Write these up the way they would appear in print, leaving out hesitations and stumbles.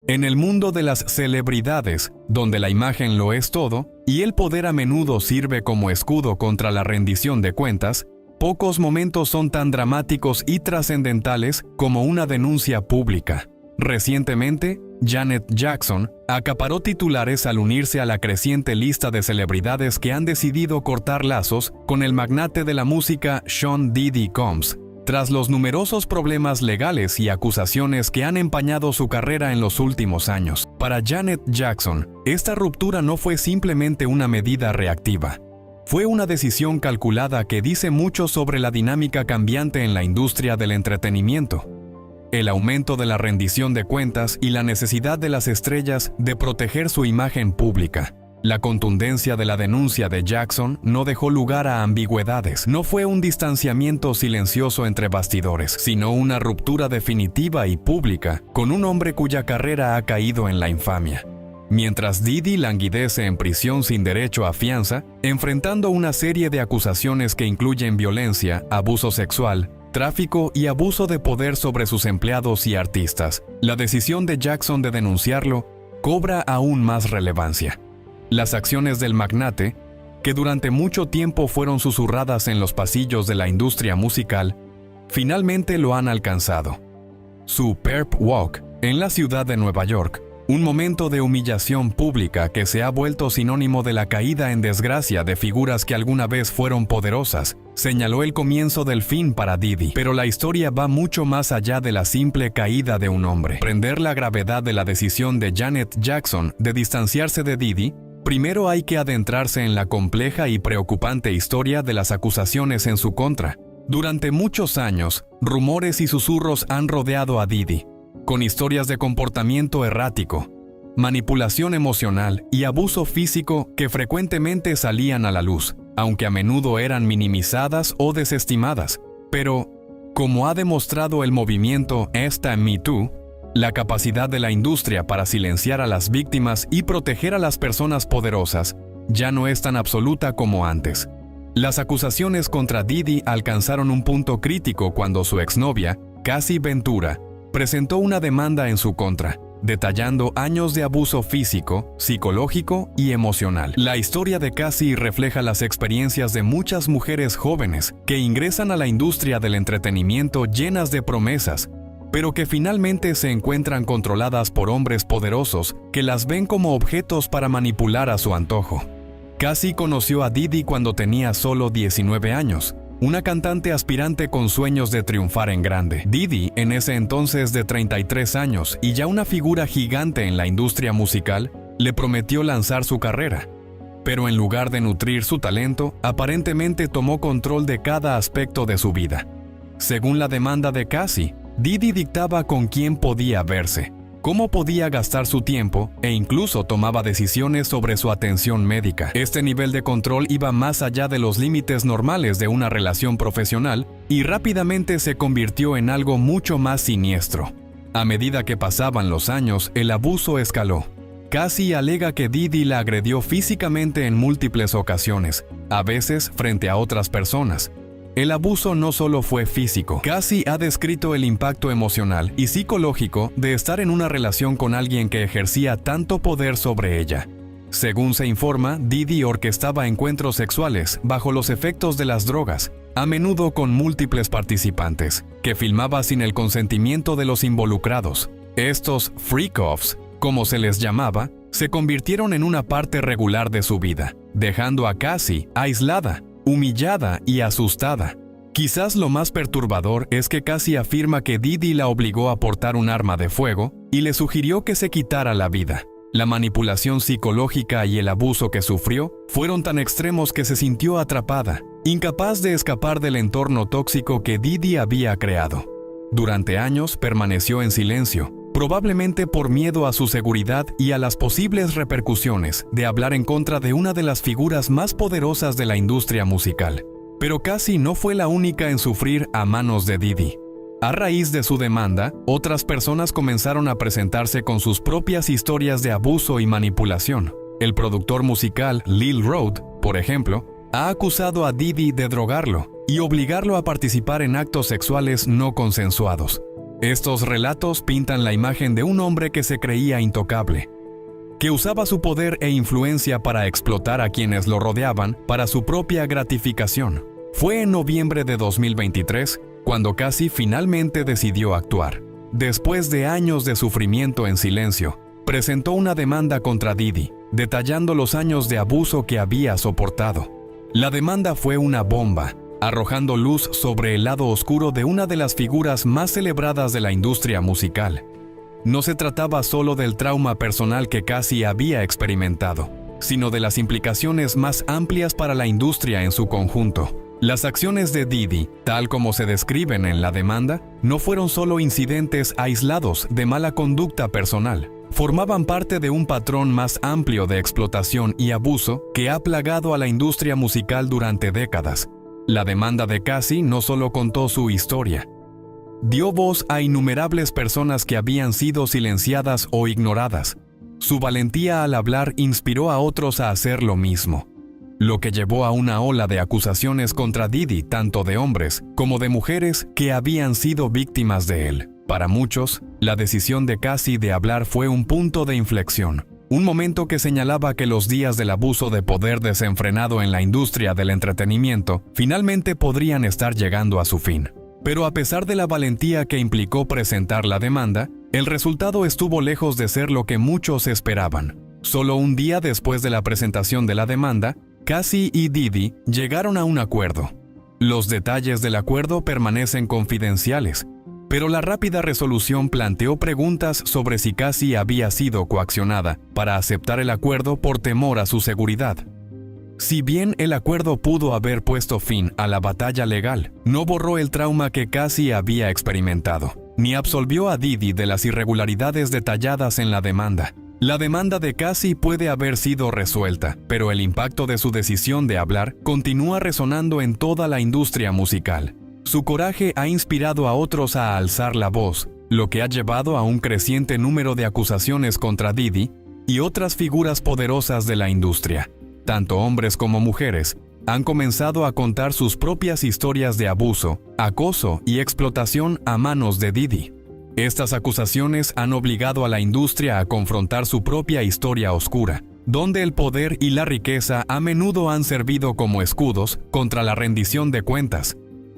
En el mundo de las celebridades, donde la imagen lo es todo, y el poder a menudo sirve como escudo contra la rendición de cuentas, pocos momentos son tan dramáticos y trascendentales como una denuncia pública. Recientemente, Janet Jackson acaparó titulares al unirse a la creciente lista de celebridades que han decidido cortar lazos con el magnate de la música Sean Diddy Combs, tras los numerosos problemas legales y acusaciones que han empañado su carrera en los últimos años. Para Janet Jackson, esta ruptura no fue simplemente una medida reactiva. Fue una decisión calculada que dice mucho sobre la dinámica cambiante en la industria del entretenimiento. El aumento de la rendición de cuentas y la necesidad de las estrellas de proteger su imagen pública. La contundencia de la denuncia de Jackson no dejó lugar a ambigüedades. No fue un distanciamiento silencioso entre bastidores, sino una ruptura definitiva y pública con un hombre cuya carrera ha caído en la infamia. Mientras Diddy languidece en prisión sin derecho a fianza, enfrentando una serie de acusaciones que incluyen violencia, abuso sexual, tráfico y abuso de poder sobre sus empleados y artistas, la decisión de Jackson de denunciarlo cobra aún más relevancia. Las acciones del magnate, que durante mucho tiempo fueron susurradas en los pasillos de la industria musical, finalmente lo han alcanzado. Su Perp Walk en la ciudad de Nueva York, un momento de humillación pública que se ha vuelto sinónimo de la caída en desgracia de figuras que alguna vez fueron poderosas, señaló el comienzo del fin para Diddy. Pero la historia va mucho más allá de la simple caída de un hombre. Para comprender la gravedad de la decisión de Janet Jackson de distanciarse de Diddy, primero hay que adentrarse en la compleja y preocupante historia de las acusaciones en su contra. Durante muchos años, rumores y susurros han rodeado a Diddy, con historias de comportamiento errático, manipulación emocional y abuso físico que frecuentemente salían a la luz, aunque a menudo eran minimizadas o desestimadas. Pero, como ha demostrado el movimiento Me Too, la capacidad de la industria para silenciar a las víctimas y proteger a las personas poderosas ya no es tan absoluta como antes. Las acusaciones contra Diddy alcanzaron un punto crítico cuando su exnovia, Cassie Ventura, presentó una demanda en su contra, detallando años de abuso físico, psicológico y emocional. La historia de Cassie refleja las experiencias de muchas mujeres jóvenes que ingresan a la industria del entretenimiento llenas de promesas, pero que finalmente se encuentran controladas por hombres poderosos que las ven como objetos para manipular a su antojo. Cassie conoció a Diddy cuando tenía solo 19 años, una cantante aspirante con sueños de triunfar en grande. Diddy, en ese entonces de 33 años y ya una figura gigante en la industria musical, le prometió lanzar su carrera. Pero en lugar de nutrir su talento, aparentemente tomó control de cada aspecto de su vida. Según la demanda de Cassie, Diddy dictaba con quién podía verse, cómo podía gastar su tiempo e incluso tomaba decisiones sobre su atención médica. Este nivel de control iba más allá de los límites normales de una relación profesional y rápidamente se convirtió en algo mucho más siniestro. A medida que pasaban los años, el abuso escaló. Cassie alega que Diddy la agredió físicamente en múltiples ocasiones, a veces frente a otras personas. El abuso no solo fue físico. Cassie ha descrito el impacto emocional y psicológico de estar en una relación con alguien que ejercía tanto poder sobre ella. Según se informa, Diddy orquestaba encuentros sexuales bajo los efectos de las drogas, a menudo con múltiples participantes, que filmaba sin el consentimiento de los involucrados. Estos freak-offs, como se les llamaba, se convirtieron en una parte regular de su vida, dejando a Cassie aislada, humillada y asustada. Quizás lo más perturbador es que Cassie afirma que Diddy la obligó a portar un arma de fuego y le sugirió que se quitara la vida. La manipulación psicológica y el abuso que sufrió fueron tan extremos que se sintió atrapada, incapaz de escapar del entorno tóxico que Diddy había creado. Durante años permaneció en silencio, probablemente por miedo a su seguridad y a las posibles repercusiones de hablar en contra de una de las figuras más poderosas de la industria musical. Pero Cassie no fue la única en sufrir a manos de Diddy. A raíz de su demanda, otras personas comenzaron a presentarse con sus propias historias de abuso y manipulación. El productor musical Lil Rode, por ejemplo, ha acusado a Diddy de drogarlo y obligarlo a participar en actos sexuales no consensuados. Estos relatos pintan la imagen de un hombre que se creía intocable, que usaba su poder e influencia para explotar a quienes lo rodeaban para su propia gratificación. Fue en noviembre de 2023 cuando Cassie finalmente decidió actuar. Después de años de sufrimiento en silencio, presentó una demanda contra Diddy, detallando los años de abuso que había soportado. La demanda fue una bomba, arrojando luz sobre el lado oscuro de una de las figuras más celebradas de la industria musical. No se trataba solo del trauma personal que Cassie había experimentado, sino de las implicaciones más amplias para la industria en su conjunto. Las acciones de Diddy, tal como se describen en la demanda, no fueron solo incidentes aislados de mala conducta personal. Formaban parte de un patrón más amplio de explotación y abuso que ha plagado a la industria musical durante décadas. La demanda de Cassie no solo contó su historia, dio voz a innumerables personas que habían sido silenciadas o ignoradas. Su valentía al hablar inspiró a otros a hacer lo mismo, lo que llevó a una ola de acusaciones contra Diddy, tanto de hombres como de mujeres que habían sido víctimas de él. Para muchos, la decisión de Cassie de hablar fue un punto de inflexión, un momento que señalaba que los días del abuso de poder desenfrenado en la industria del entretenimiento finalmente podrían estar llegando a su fin. Pero a pesar de la valentía que implicó presentar la demanda, el resultado estuvo lejos de ser lo que muchos esperaban. Solo un día después de la presentación de la demanda, Cassie y Diddy llegaron a un acuerdo. Los detalles del acuerdo permanecen confidenciales, pero la rápida resolución planteó preguntas sobre si Cassie había sido coaccionada para aceptar el acuerdo por temor a su seguridad. Si bien el acuerdo pudo haber puesto fin a la batalla legal, no borró el trauma que Cassie había experimentado, ni absolvió a Diddy de las irregularidades detalladas en la demanda. La demanda de Cassie puede haber sido resuelta, pero el impacto de su decisión de hablar continúa resonando en toda la industria musical. Su coraje ha inspirado a otros a alzar la voz, lo que ha llevado a un creciente número de acusaciones contra Diddy y otras figuras poderosas de la industria. Tanto hombres como mujeres han comenzado a contar sus propias historias de abuso, acoso y explotación a manos de Diddy. Estas acusaciones han obligado a la industria a confrontar su propia historia oscura, donde el poder y la riqueza a menudo han servido como escudos contra la rendición de cuentas.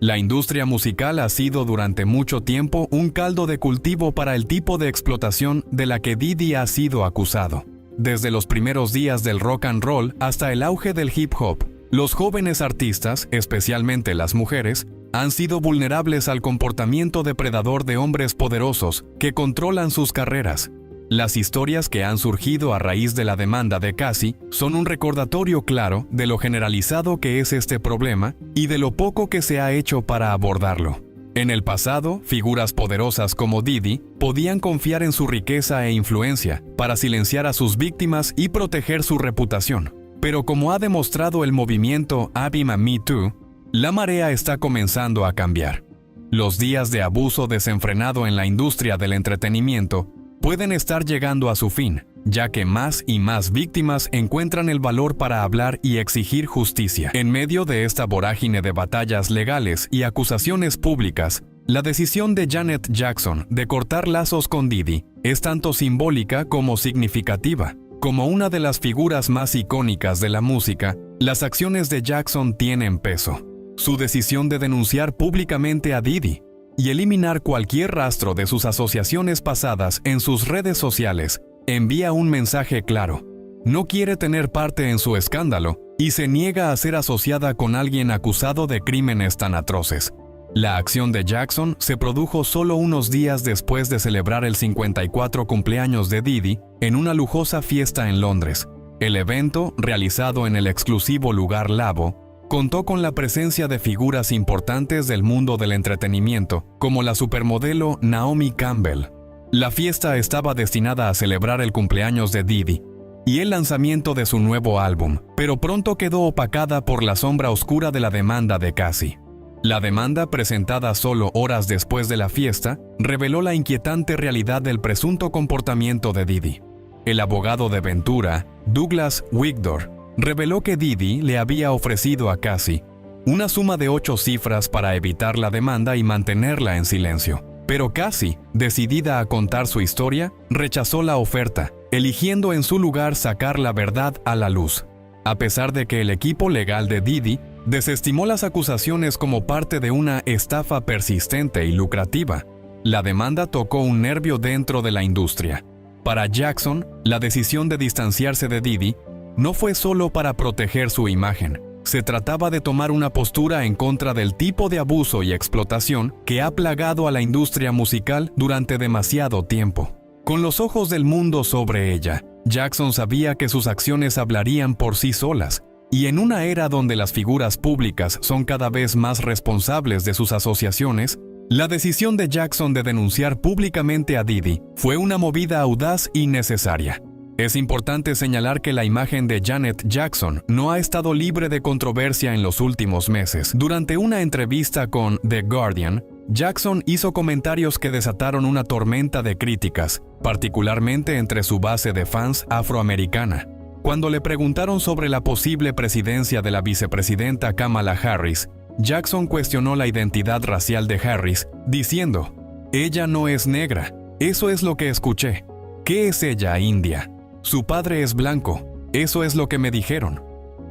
La industria musical ha sido durante mucho tiempo un caldo de cultivo para el tipo de explotación de la que Diddy ha sido acusado. Desde los primeros días del rock and roll hasta el auge del hip hop, los jóvenes artistas, especialmente las mujeres, han sido vulnerables al comportamiento depredador de hombres poderosos que controlan sus carreras. Las historias que han surgido a raíz de la demanda de Cassie son un recordatorio claro de lo generalizado que es este problema y de lo poco que se ha hecho para abordarlo. En el pasado, figuras poderosas como Diddy podían confiar en su riqueza e influencia para silenciar a sus víctimas y proteger su reputación. Pero como ha demostrado el movimiento Abima Me Too, la marea está comenzando a cambiar. Los días de abuso desenfrenado en la industria del entretenimiento pueden estar llegando a su fin, ya que más y más víctimas encuentran el valor para hablar y exigir justicia. En medio de esta vorágine de batallas legales y acusaciones públicas, la decisión de Janet Jackson de cortar lazos con Diddy es tanto simbólica como significativa. Como una de las figuras más icónicas de la música, las acciones de Jackson tienen peso. Su decisión de denunciar públicamente a Diddy y eliminar cualquier rastro de sus asociaciones pasadas en sus redes sociales envía un mensaje claro. No quiere tener parte en su escándalo y se niega a ser asociada con alguien acusado de crímenes tan atroces. La acción de Jackson se produjo solo unos días después de celebrar el 54 cumpleaños de Diddy en una lujosa fiesta en Londres. El evento, realizado en el exclusivo lugar Lavo, contó con la presencia de figuras importantes del mundo del entretenimiento, como la supermodelo Naomi Campbell. La fiesta estaba destinada a celebrar el cumpleaños de Diddy y el lanzamiento de su nuevo álbum, pero pronto quedó opacada por la sombra oscura de la demanda de Cassie. La demanda, presentada solo horas después de la fiesta, reveló la inquietante realidad del presunto comportamiento de Diddy. El abogado de Ventura, Douglas Wigdor, reveló que Diddy le había ofrecido a Cassie una suma de 8 cifras para evitar la demanda y mantenerla en silencio. Pero Cassie, decidida a contar su historia, rechazó la oferta, eligiendo en su lugar sacar la verdad a la luz. A pesar de que el equipo legal de Diddy desestimó las acusaciones como parte de una estafa persistente y lucrativa, la demanda tocó un nervio dentro de la industria. Para Jackson, la decisión de distanciarse de Diddy no fue solo para proteger su imagen. Se trataba de tomar una postura en contra del tipo de abuso y explotación que ha plagado a la industria musical durante demasiado tiempo. Con los ojos del mundo sobre ella, Jackson sabía que sus acciones hablarían por sí solas, y en una era donde las figuras públicas son cada vez más responsables de sus asociaciones, la decisión de Jackson de denunciar públicamente a Diddy fue una movida audaz y necesaria. Es importante señalar que la imagen de Janet Jackson no ha estado libre de controversia en los últimos meses. Durante una entrevista con The Guardian, Jackson hizo comentarios que desataron una tormenta de críticas, particularmente entre su base de fans afroamericana. Cuando le preguntaron sobre la posible presidencia de la vicepresidenta Kamala Harris, Jackson cuestionó la identidad racial de Harris, diciendo: «Ella no es negra, eso es lo que escuché. ¿Qué es ella, india? Su padre es blanco, eso es lo que me dijeron».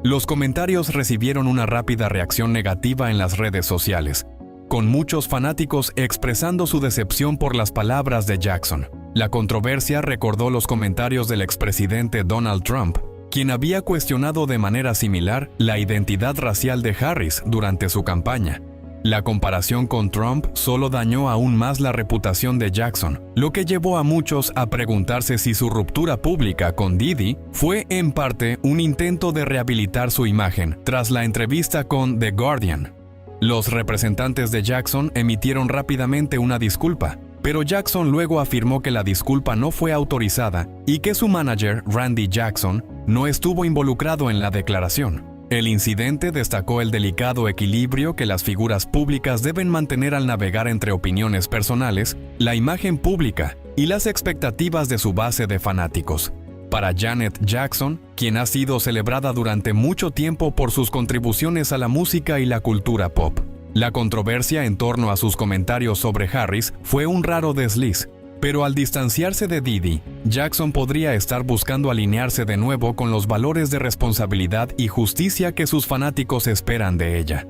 Los comentarios recibieron una rápida reacción negativa en las redes sociales, con muchos fanáticos expresando su decepción por las palabras de Jackson. La controversia recordó los comentarios del expresidente Donald Trump, quien había cuestionado de manera similar la identidad racial de Harris durante su campaña. La comparación con Trump solo dañó aún más la reputación de Jackson, lo que llevó a muchos a preguntarse si su ruptura pública con Diddy fue en parte un intento de rehabilitar su imagen tras la entrevista con The Guardian. Los representantes de Jackson emitieron rápidamente una disculpa, pero Jackson luego afirmó que la disculpa no fue autorizada y que su manager, Randy Jackson, no estuvo involucrado en la declaración. El incidente destacó el delicado equilibrio que las figuras públicas deben mantener al navegar entre opiniones personales, la imagen pública y las expectativas de su base de fanáticos. Para Janet Jackson, quien ha sido celebrada durante mucho tiempo por sus contribuciones a la música y la cultura pop, la controversia en torno a sus comentarios sobre Harris fue un raro desliz, pero al distanciarse de Diddy, Jackson podría estar buscando alinearse de nuevo con los valores de responsabilidad y justicia que sus fanáticos esperan de ella.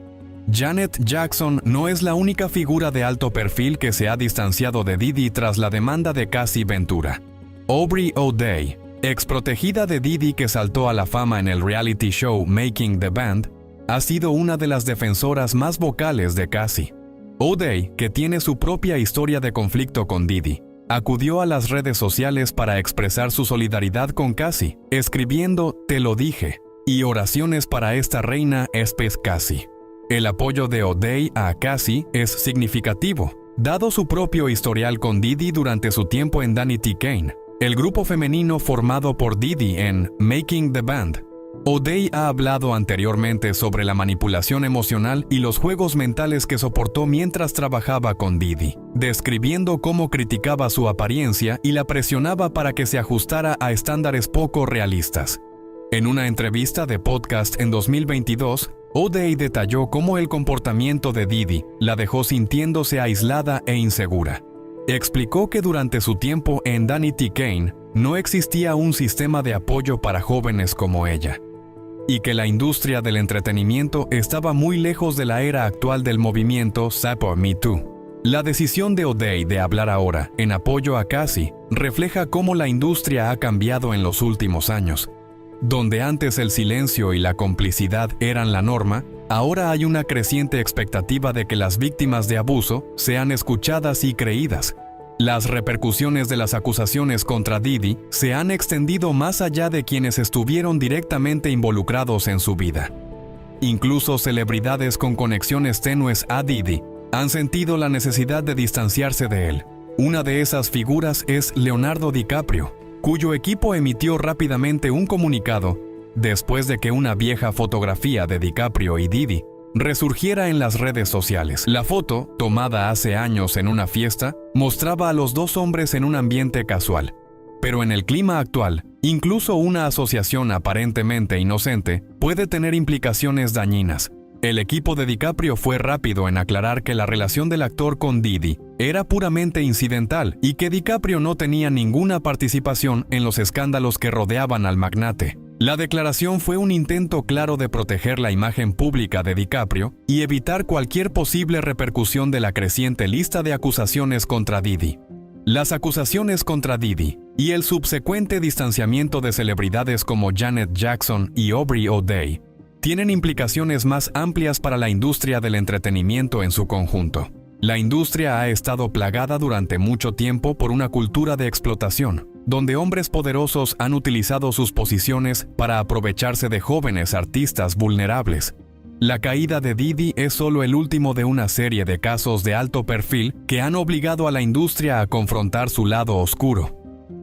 Janet Jackson no es la única figura de alto perfil que se ha distanciado de Diddy tras la demanda de Cassie Ventura. Aubrey O'Day, exprotegida de Diddy que saltó a la fama en el reality show Making the Band, ha sido una de las defensoras más vocales de Cassie. O'Day, que tiene su propia historia de conflicto con Diddy, acudió a las redes sociales para expresar su solidaridad con Cassie, escribiendo «Te lo dije» y oraciones para esta reina Espes Cassie. El apoyo de O'Day a Cassie es significativo, dado su propio historial con Diddy durante su tiempo en Danity Kane, el grupo femenino formado por Diddy en Making the Band. O'Day ha hablado anteriormente sobre la manipulación emocional y los juegos mentales que soportó mientras trabajaba con Diddy, describiendo cómo criticaba su apariencia y la presionaba para que se ajustara a estándares poco realistas. En una entrevista de podcast en 2022, O'Day detalló cómo el comportamiento de Diddy la dejó sintiéndose aislada e insegura. Explicó que durante su tiempo en Danity Kane no existía un sistema de apoyo para jóvenes como ella, y que la industria del entretenimiento estaba muy lejos de la era actual del movimiento Support Me Too. La decisión de O'Day de hablar ahora en apoyo a Cassie refleja cómo la industria ha cambiado en los últimos años. Donde antes el silencio y la complicidad eran la norma, ahora hay una creciente expectativa de que las víctimas de abuso sean escuchadas y creídas. Las repercusiones de las acusaciones contra Diddy se han extendido más allá de quienes estuvieron directamente involucrados en su vida. Incluso celebridades con conexiones tenues a Diddy han sentido la necesidad de distanciarse de él. Una de esas figuras es Leonardo DiCaprio, cuyo equipo emitió rápidamente un comunicado después de que una vieja fotografía de DiCaprio y Diddy resurgiera en las redes sociales. La foto, tomada hace años en una fiesta, mostraba a los dos hombres en un ambiente casual. Pero en el clima actual, incluso una asociación aparentemente inocente puede tener implicaciones dañinas. El equipo de DiCaprio fue rápido en aclarar que la relación del actor con Diddy era puramente incidental y que DiCaprio no tenía ninguna participación en los escándalos que rodeaban al magnate. La declaración fue un intento claro de proteger la imagen pública de DiCaprio y evitar cualquier posible repercusión de la creciente lista de acusaciones contra Diddy. Las acusaciones contra Diddy y el subsecuente distanciamiento de celebridades como Janet Jackson y Aubrey O'Day tienen implicaciones más amplias para la industria del entretenimiento en su conjunto. La industria ha estado plagada durante mucho tiempo por una cultura de explotación, donde hombres poderosos han utilizado sus posiciones para aprovecharse de jóvenes artistas vulnerables. La caída de Diddy es solo el último de una serie de casos de alto perfil que han obligado a la industria a confrontar su lado oscuro.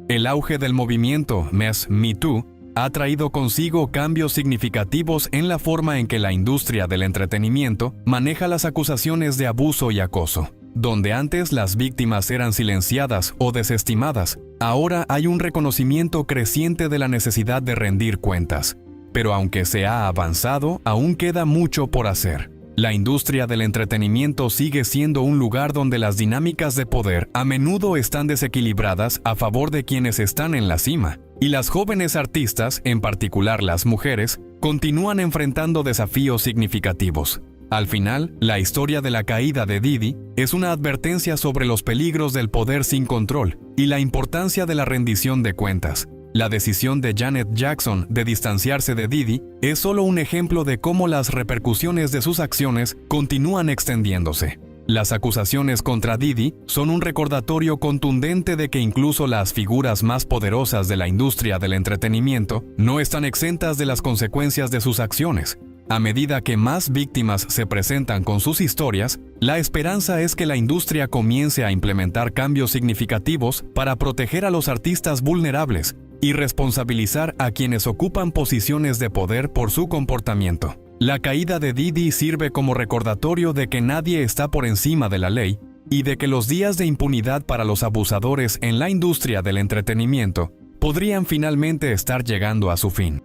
El auge del movimiento Me Too ha traído consigo cambios significativos en la forma en que la industria del entretenimiento maneja las acusaciones de abuso y acoso. Donde antes las víctimas eran silenciadas o desestimadas, ahora hay un reconocimiento creciente de la necesidad de rendir cuentas. Pero aunque se ha avanzado, aún queda mucho por hacer. La industria del entretenimiento sigue siendo un lugar donde las dinámicas de poder a menudo están desequilibradas a favor de quienes están en la cima. Y las jóvenes artistas, en particular las mujeres, continúan enfrentando desafíos significativos. Al final, la historia de la caída de Diddy es una advertencia sobre los peligros del poder sin control y la importancia de la rendición de cuentas. La decisión de Janet Jackson de distanciarse de Diddy es solo un ejemplo de cómo las repercusiones de sus acciones continúan extendiéndose. Las acusaciones contra Diddy son un recordatorio contundente de que incluso las figuras más poderosas de la industria del entretenimiento no están exentas de las consecuencias de sus acciones. A medida que más víctimas se presentan con sus historias, la esperanza es que la industria comience a implementar cambios significativos para proteger a los artistas vulnerables y responsabilizar a quienes ocupan posiciones de poder por su comportamiento. La caída de Diddy sirve como recordatorio de que nadie está por encima de la ley y de que los días de impunidad para los abusadores en la industria del entretenimiento podrían finalmente estar llegando a su fin.